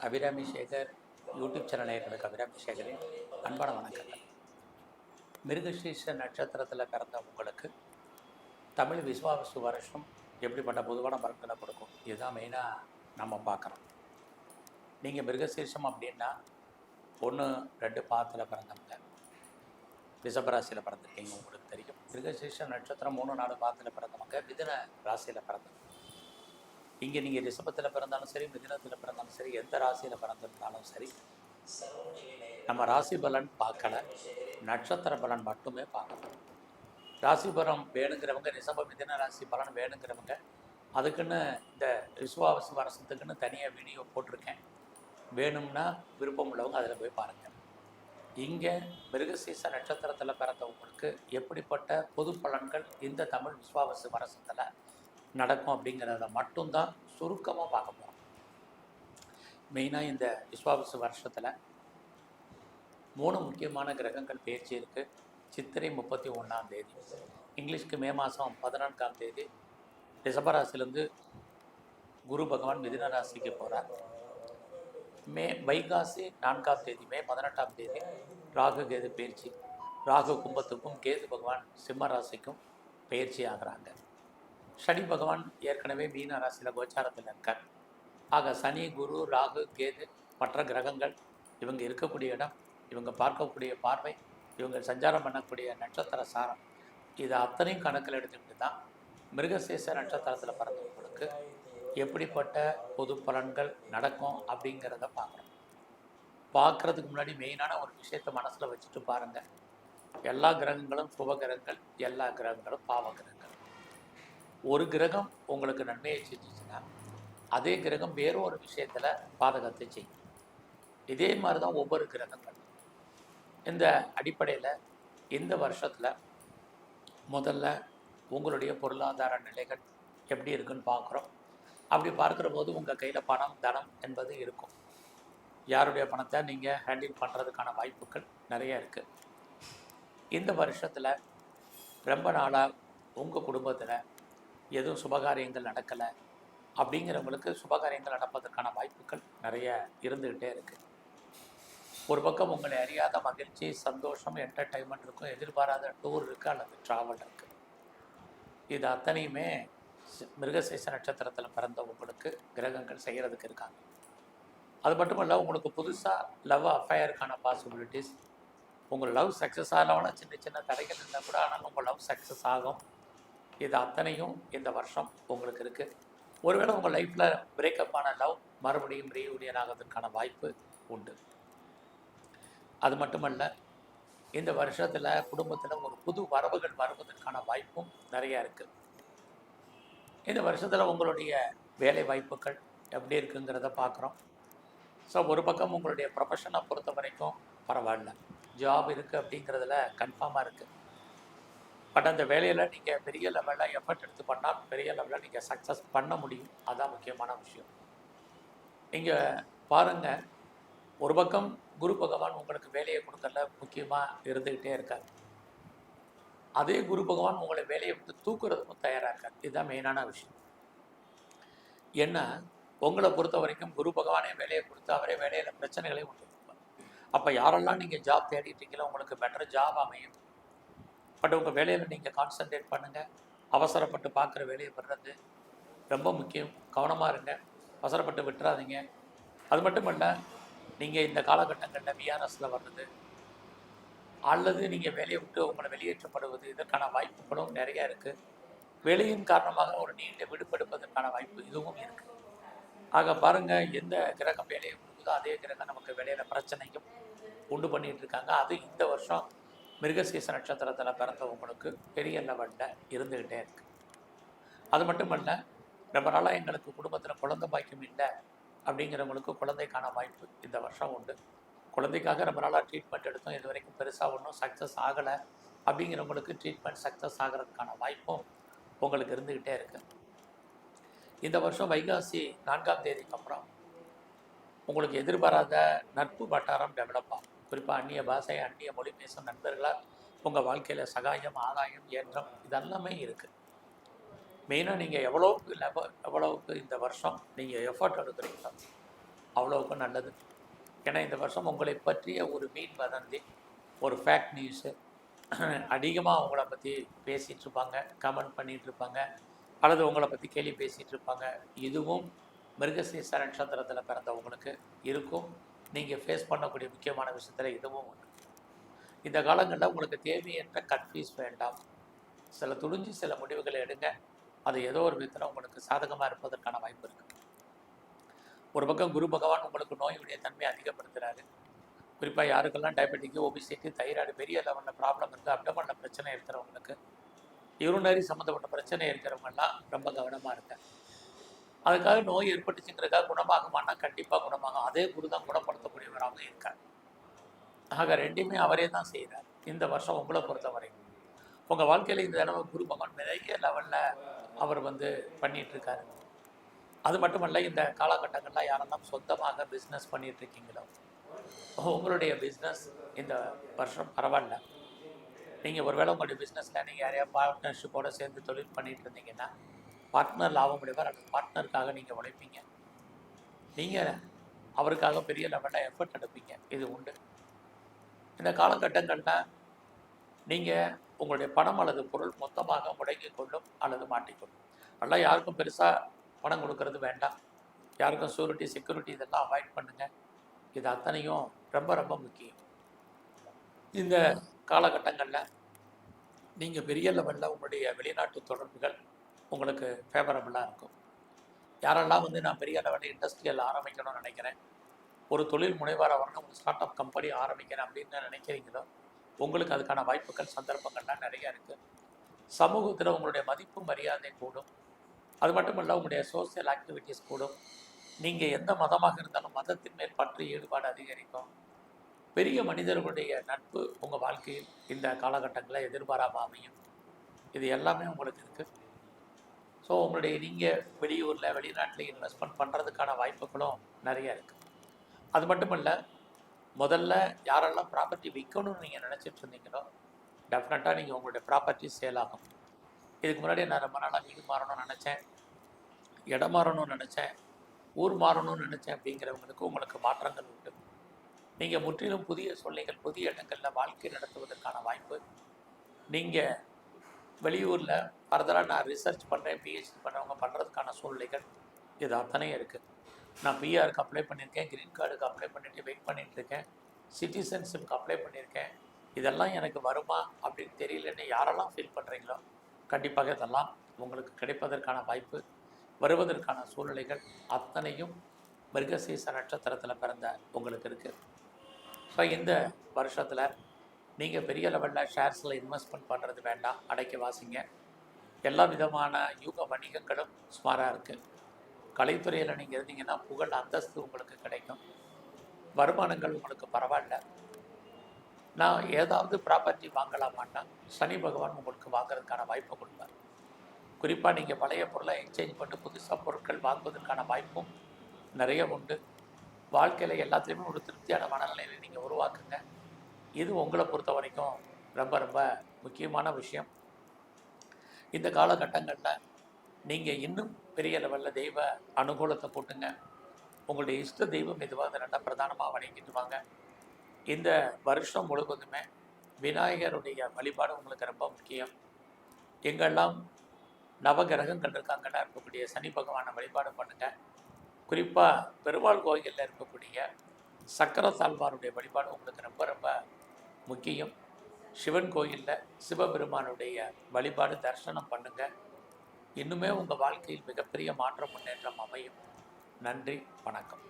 Abirami Sekar YouTube channel நேயர்களுக்கு அபிராமி சேகரின் அன்பான வணக்கங்கள். மிருகசீர்ஷ நட்சத்திரத்தில் பிறந்த உங்களுக்கு தமிழ் விஸ்வாவசு வருஷம் எப்படிப்பட்ட பொதுவான பலன்களை கொடுக்கும், இதுதான் மெயினாக நம்ம பார்க்குறோம். நீங்கள் மிருகசீர்ஷம் அப்படின்னா 1-2 பாதத்தில் பிறந்தவங்க, ரிஷபராசியில் பிறந்திருக்கீங்க, உங்களுக்கு தெரியும். மிருகசீர்ஷ நட்சத்திரம் 3-4 பாதத்தில் பிறந்தவங்க மிதுன ராசியில் பிறந்தவங்க. இங்கே நீங்கள் ரிஷபத்தில் பிறந்தாலும் சரி, மிதுனத்தில் பிறந்தாலும் சரி, எந்த ராசியில் பிறந்திருந்தாலும் சரி, நம்ம ராசி பலன் பார்க்கல, நட்சத்திர பலன் மட்டுமே பார்க்கணும். ராசி பலம் வேணுங்கிறவங்க, ரிஷப மிதுன ராசி பலன் வேணுங்கிறவங்க, அதுக்குன்னு இந்த விஸ்வாவசு வருஷத்துக்குன்னு தனியாக வீடியோ போட்டிருக்கேன். வேணும்னா விருப்பம் உள்ளவங்க அதில் போய் பாருங்கள். இங்கே மிருகசீர்ஷ நட்சத்திரத்தில் பிறந்தவங்களுக்கு எப்படிப்பட்ட பொது பலன்கள் இந்த தமிழ் விஸ்வாவசு வருஷத்தில் நடக்கும் அப்படிங்கிறத மட்டும்தான் சுருக்கமாக பார்க்க போகிறோம். மெயினாக இந்த விஸ்வாவசு வருஷத்தில் 3 முக்கியமான கிரகங்கள் பயிற்சி இருக்குது. சித்திரை 31ஆம் தேதி, இங்கிலீஷ்க்கு மே மாதம் 14ஆம் தேதி ரிஷபராசிலேருந்து குரு பகவான் மிதுன ராசிக்கு போகிறார். வைகாசி 4ஆம் தேதி, மே 18ஆம் தேதி ராகு கேது பயிற்சி. ராகு கும்பத்துக்கும் கேது பகவான் சிம்ம ராசிக்கும் பயிற்சி ஆகிறாங்க. சனி பகவான் ஏற்கனவே மீன ராசியில் கோச்சாரத்தில் இருக்கார். ஆக சனி, குரு, ராகு, கேது மற்ற கிரகங்கள் இவங்க இருக்கக்கூடிய இடம், இவங்க பார்க்கக்கூடிய பார்வை, இவங்க சஞ்சாரம் பண்ணக்கூடிய நட்சத்திர சாரம், இதை அத்தனையும் கணக்கில் எடுத்துக்கிட்டு தான் மிருகசீர்ஷ நட்சத்திரத்தில் பிறந்தவங்களுக்கு எப்படிப்பட்ட பொது பலன்கள் நடக்கும் அப்படிங்கிறத பார்க்குறோம். பார்க்குறதுக்கு முன்னாடி மெயினான ஒரு விஷயத்தை மனசில் வச்சுட்டு பாருங்கள். எல்லா கிரகங்களும் சுப கிரகங்கள், எல்லா கிரகங்களும் பாவ கிரகங்கள். ஒரு கிரகம் உங்களுக்கு நன்மையை செஞ்சிச்சுன்னா அதே கிரகம் வேறொரு விஷயத்தில் பாதகத்தை செய்யும். இதே மாதிரி தான் ஒவ்வொரு கிரகங்கள். இந்த அடிப்படையில் இந்த வருஷத்தில் முதல்ல உங்களுடைய பொருளாதார நிலைகள் எப்படி இருக்குன்னு பார்க்குறோம். அப்படி பார்க்குற போது உங்கள் கையில் பணம், தனம் என்பது இருக்கும். யாருடைய பணத்தை நீங்கள் ஹேண்டில் பண்ணுறதுக்கான வாய்ப்புகள் நிறைய இருக்குது. இந்த வருஷத்தில் ரொம்ப நாளாக உங்கள் குடும்பத்தில் எதுவும் சுபகாரியங்கள் நடக்கலை அப்படிங்கிறவங்களுக்கு சுபகாரியங்கள் நடப்பதற்கான வாய்ப்புகள் நிறைய இருந்துக்கிட்டே இருக்குது. ஒரு பக்கம் உங்களை அறியாத மகிழ்ச்சி, சந்தோஷம், என்டர்டைன்மெண்ட் இருக்கும், எதிர்பாராத டூர் இருக்குது அல்லது ட்ராவல் இருக்குது. இது அத்தனையுமே மிருகசீர்ஷ நட்சத்திரத்தில் பிறந்த உங்களுக்கு கிரகங்கள் செய்கிறதுக்கு இருக்காங்க. அது மட்டும் இல்லை, உங்களுக்கு புதுசாக லவ் அஃபேருக்கான பாசிபிலிட்டிஸ், உங்கள் லவ் சக்ஸஸ் ஆகலாம், சின்ன சின்ன தடைகள் இருந்தால் கூட ஆனால் உங்கள் லவ் சக்ஸஸ் ஆகும். இது அத்தனையும் இந்த வருஷம் உங்களுக்கு இருக்குது. ஒருவேளை உங்கள் லைஃப்பில் பிரேக்கப்பான லவ் மறுபடியும் ரீயூனியன் ஆகிறதுக்கான வாய்ப்பு உண்டு. அது மட்டுமல்ல, இந்த வருஷத்தில் குடும்பத்தில் ஒரு புது வரவுகள் வருவதற்கான வாய்ப்பும் நிறையா இருக்குது. இந்த வருஷத்தில் உங்களுடைய வேலை வாய்ப்புகள் எப்படி இருக்குங்கிறத பார்க்குறோம். ஸோ ஒரு பக்கம் உங்களுடைய ப்ரொஃபஷனை பொறுத்த வரைக்கும் பரவாயில்ல, ஜாப் இருக்குது அப்படிங்கிறதுல கன்ஃபார்மாக இருக்குது. பட் அந்த வேலையில் நீங்கள் பெரிய லெவலில் எஃபர்ட் எடுத்து பண்ணால் பெரிய லெவலில் நீங்கள் சக்ஸஸ் பண்ண முடியும். அதுதான் முக்கியமான விஷயம். இங்கே பாருங்கள், ஒரு பக்கம் குரு பகவான் உங்களுக்கு வேலையை கொடுக்கறதுல முக்கியமாக இருந்துக்கிட்டே இருக்கார். அதே குரு பகவான் உங்களை வேலையை விட்டு தூக்குறதுக்கும் தயாராக இருக்கார். இதுதான் மெயினான விஷயம். ஏன்னா உங்களை பொறுத்த வரைக்கும் குரு பகவானே வேலையை கொடுத்து அவரே வேலையில் பிரச்சனைகளையும் உண்டு கொடுப்பார். அப்போ யாரெல்லாம் நீங்கள் ஜாப் தேடிட்டீங்களோ உங்களுக்கு பெட்டர் ஜாப் அமையும். பட் உங்கள் வேலையில் நீங்கள் கான்சன்ட்ரேட் பண்ணுங்கள். அவசரப்பட்டு பார்க்குற வேலையை வர்றது ரொம்ப முக்கியம். கவனமாக இருங்க, அவசரப்பட்டு விட்டுறாதீங்க. அது மட்டும் இல்லை, நீங்கள் இந்த காலகட்டங்களில் விஆர்எஸில் வர்றது அல்லது நீங்கள் வேலையை விட்டு உங்களை வெளியேற்றப்படுவது, இதற்கான வாய்ப்புகளும் நிறையா இருக்குது. வேலையின் காரணமாக ஒரு நீண்ட விடுபடுப்பதற்கான வாய்ப்பு இதுவும் இருக்குது. ஆக பாருங்கள், எந்த கிரகம் வேலையை கொடுக்குதோ அதே கிரகம் நமக்கு வேலையில் பிரச்சனையும் உண்டு பண்ணிகிட்டு இருக்காங்க. அது இந்த வருஷம் மிருகசீர்ஷ நட்சத்திரத்தில் பிறந்தவங்களுக்கு பெரிய லெவலில் இருந்துக்கிட்டே இருக்குது. அது மட்டுமல்ல, ரொம்ப நாளாக எங்களுக்கு குடும்பத்தில் குழந்தை பாக்கியம் இல்லை அப்படிங்கிறவங்களுக்கு குழந்தைக்கான வாய்ப்பு இந்த வருஷம் உண்டு. குழந்தைக்காக ரொம்ப நாளாக ட்ரீட்மெண்ட் எடுத்தோம், இது வரைக்கும் பெருசாக ஒன்றும் சக்ஸஸ் ஆகலை அப்படிங்கிறவங்களுக்கு ட்ரீட்மெண்ட் சக்ஸஸ் ஆகிறதுக்கான வாய்ப்பும் உங்களுக்கு இருந்துக்கிட்டே இருக்குது. இந்த வருஷம் வைகாசி 4ஆம் தேதிக்கு அப்புறம் உங்களுக்கு எதிர்பாராத நட்பு வட்டாரம் டெவலப் ஆகும். குறிப்பாக அந்நிய பாஷை, அந்நிய மொழி பேசும் நண்பர்களால் உங்கள் வாழ்க்கையில் சகாயம், ஆதாயம், ஏற்றம் இதெல்லாமே இருக்குது. மெயினாக நீங்கள் எவ்வளோவுக்கு இந்த வருஷம் நீங்கள் எஃபர்ட் எடுக்கிறீங்களோ அவ்வளோவுக்கும் நல்லது. ஏன்னா இந்த வருஷம் உங்களை பற்றிய ஒரு வீண் வதந்தி, ஒரு ஃபேக்ட் நியூஸு அதிகமாக உங்கள பற்றி பேசிகிட்டு இருப்பாங்க, கமெண்ட் பண்ணிகிட்டு இருப்பாங்க, அல்லது உங்களை பற்றி கேள்வி பேசிகிட்டு இருப்பாங்க. இதுவும் மிருகசீரிஷ நட்சத்திரத்தில் பிறந்தவங்களுக்கு இருக்கும். நீங்கள் ஃபேஸ் பண்ணக்கூடிய முக்கியமான விஷயத்தில் இதுவும் ஒன்று. இந்த காலங்களில் உங்களுக்கு தேவையற்ற கன்ஃபியூஸ் வேண்டாம். சில துணிஞ்சு சில முடிவுகளை எடுங்க. அது ஏதோ ஒரு விதத்தில் உங்களுக்கு சாதகமாக இருப்பதற்கான வாய்ப்பு இருக்குது. ஒரு பக்கம் குரு பகவான் உங்களுக்கு நோயுடைய தன்மையை அதிகப்படுத்துகிறாரு. குறிப்பாக யாருக்கெல்லாம் டயபெட்டிக்கு, ஒபிசிட்டி, தைராய்டு பெரிய லெவலில் ப்ராப்ளம் இருக்குது, அப்டமனில் பிரச்சனை இருக்கிறவங்களுக்கு, யூரினரி சம்மந்தப்பட்ட பிரச்சனை இருக்கிறவங்கலாம் ரொம்ப கவனமாக இருங்க. அதுக்காக நோய் ஏற்பட்டுச்சுங்கிறதுக்காக குணமாகுமானா கண்டிப்பாக குணமாகும். அதே குரு தான் குணப்படுத்தக்கூடியவராக இருக்கார். ஆக ரெண்டுமே அவரே தான் செய்கிறார். இந்த வருஷம் உங்களை பொறுத்தவரை உங்கள் வாழ்க்கையில் இந்த தடவை குரு பகவான் நிறைய லெவலில் அவர் பண்ணிகிட்ருக்காரு. அது மட்டுமல்ல, இந்த காலகட்டங்களில் யாரெல்லாம் சொந்தமாக பிஸ்னஸ் பண்ணிகிட்ருக்கீங்களோ உங்களுடைய பிஸ்னஸ் இந்த வருஷம் பரவாயில்ல. நீங்கள் ஒருவேளை உங்களுடைய பிஸ்னஸில் நீங்கள் யாரையா பார்ட்னர்ஷிப்போடு சேர்ந்து தொழில் பண்ணிகிட்டு இருந்தீங்கன்னா பார்ட்னர் லாபம் முடிவார். அந்த பார்ட்னருக்காக நீங்கள் உழைப்பீங்க. நீங்கள் அவருக்காக பெரிய லெவலில் எஃபர்ட் எடுப்பீங்க. இது உண்டு. இந்த காலகட்டங்களில் நீங்கள் உங்களுடைய பணம் அல்லது பொருள் மொத்தமாக முடங்கி கொள்ளும் அல்லது மாட்டிக்கொள்ளும். அதெல்லாம் யாருக்கும் பெருசாக பணம் கொடுக்கறது வேண்டாம். யாருக்கும் ஷூரிட்டி, செக்யூரிட்டி இதெல்லாம் அவாய்ட் பண்ணுங்கள். இது அத்தனையும் ரொம்ப ரொம்ப முக்கியம். இந்த காலகட்டங்களில் நீங்கள் பெரிய லெவலில் உங்களுடைய வெளிநாட்டு தொடர்புகள் உங்களுக்கு ஃபேவரபுளாக இருக்கும். யாரெல்லாம் நான் பெரிய லெவலில் இண்டஸ்ட்ரியல் ஆரம்பிக்கணும்னு நினைக்கிறேன், ஒரு தொழில் முனைவார வரணும், ஒரு ஸ்டார்ட் அப் கம்பெனி ஆரம்பிக்கிறேன் அப்படின்னு நினைக்கிறீங்களோ உங்களுக்கு அதுக்கான வாய்ப்புகள், சந்தர்ப்பங்கள்லாம் நிறையா இருக்குது. சமூகத்தில் உங்களுடைய மதிப்பு மரியாதை கூடும். அது மட்டும் இல்லை, உங்களுடைய சோசியல் ஆக்டிவிட்டீஸ் கூடும். நீங்கள் எந்த மதமாக இருந்தாலும் மதத்தின் மேல் பற்று ஈடுபாடு அதிகரிக்கும். பெரிய மனிதர்களுடைய நட்பு உங்கள் வாழ்க்கையில் இந்த காலகட்டங்களில் எதிர்பாராமல் அமையும். இது எல்லாமே உங்களுக்கு இருக்குது. ஸோ உங்களுடைய நீங்கள் வெளியூரில் வெளிநாட்டில் இன்வெஸ்ட்மெண்ட் பண்ணுறதுக்கான வாய்ப்புகளும் நிறைய இருக்குது. அது மட்டும் இல்லை, முதல்ல யாரெல்லாம் ப்ராப்பர்ட்டி விற்கணும்னு நீங்கள் நினச்சிட்டு இருந்தீங்களோ டெஃபினட்டாக நீங்கள் உங்களுடைய ப்ராப்பர்ட்டி சேல் ஆகும். இதுக்கு முன்னாடி நான் ரொம்ப நாளாக வீடு மாறணும்னு நினச்சேன், இடம் மாறணும்னு நினச்சேன், ஊர் மாறணும்னு நினச்சேன் அப்படிங்கிறவங்களுக்கு உங்களுக்கு மாற்றங்கள் உண்டு. நீங்கள் முற்றிலும் புதிய சூழ்நிலைகள், புதிய இடங்களில் வாழ்க்கை நடத்துவதற்கான வாய்ப்பு. நீங்கள் வெளியூரில் ஃபர்தராக நான் ரிசர்ச் பண்ணுறேன், பிஹெச்டி பண்ணுறவங்க பண்ணுறதுக்கான சூழ்நிலைகள் இது அத்தனையும் இருக்குது. நான் பிஆருக்கு அப்ளை பண்ணியிருக்கேன், க்ரீன் கார்டுக்கு அப்ளை பண்ணிவிட்டு வெயிட் பண்ணிகிட்ருக்கேன், சிட்டிசன்ஷிப்க்கு அப்ளை பண்ணியிருக்கேன். இதெல்லாம் எனக்கு வருமா அப்படின்னு தெரியலன்னு யாரெல்லாம் ஃபீல் பண்ணுறீங்களோ கண்டிப்பாக இதெல்லாம் உங்களுக்கு கிடைப்பதற்கான வாய்ப்பு, வருவதற்கான சூழ்நிலைகள் அத்தனையும் மிருகசீரிஷ நட்சத்திரத்தில் பிறந்த உங்களுக்கு இருக்குது. ஸோ இந்த வருஷத்தில் நீங்கள் பெரிய லெவலில் ஷேர்ஸில் இன்வெஸ்ட்மெண்ட் பண்ணுறது வேண்டாம், அடைக்க வாசிங்க. எல்லா விதமான யூக வணிகங்களும் சுமாராக இருக்குது. கலைத்துறையில் நீங்கள் இருந்தீங்கன்னா புகழ், அந்தஸ்து உங்களுக்கு கிடைக்கும். வருமானங்கள் உங்களுக்கு பரவாயில்ல. நான் ஏதாவது ப்ராப்பர்ட்டி வாங்கலாமான்னா சனி பகவான் உங்களுக்கு வாங்குறதுக்கான வாய்ப்பை கொடுப்பார். குறிப்பாக நீங்கள் பழைய பொருளை எக்ஸ்சேஞ்ச் பண்ணி புதுசாக பொருட்கள் வாங்குவதற்கான வாய்ப்பும் நிறைய உண்டு. வாழ்க்கையில் எல்லாத்துலேயுமே ஒரு திருப்தியான மனநிலையை நீங்கள் உருவாக்குங்க. இது உங்களை பொறுத்த வரைக்கும் ரொம்ப ரொம்ப முக்கியமான விஷயம். இந்த காலகட்டங்களில் நீங்கள் இன்னும் பெரிய லெவலில் தெய்வ அனுகூலத்தை கூட்டுங்க. உங்களுடைய இஷ்ட தெய்வம் எதுவாக நல்லா பிரதானமாக வணங்கிட்டு வாங்க. இந்த வருஷம் முழுவதுமே விநாயகருடைய வழிபாடு உங்களுக்கு ரொம்ப முக்கியம். எங்கெல்லாம் நவகிரகங்கள் இருக்காங்கன்னா இருக்கக்கூடிய சனி பகவானை வழிபாடு பண்ணுங்கள். குறிப்பாக பெருமாள் கோயிலில் இருக்கக்கூடிய சக்கரத்தாழ்வாருடைய வழிபாடு உங்களுக்கு ரொம்ப ரொம்ப முக்கியம். சிவன் கோயிலில் சிவபெருமானுடைய வழிபாடு தரிசனம் பண்ணுங்கள். இன்னுமே உங்கள் வாழ்க்கையில் மிகப்பெரிய மாற்றம், முன்னேற்றம் அமையும். நன்றி, வணக்கம்.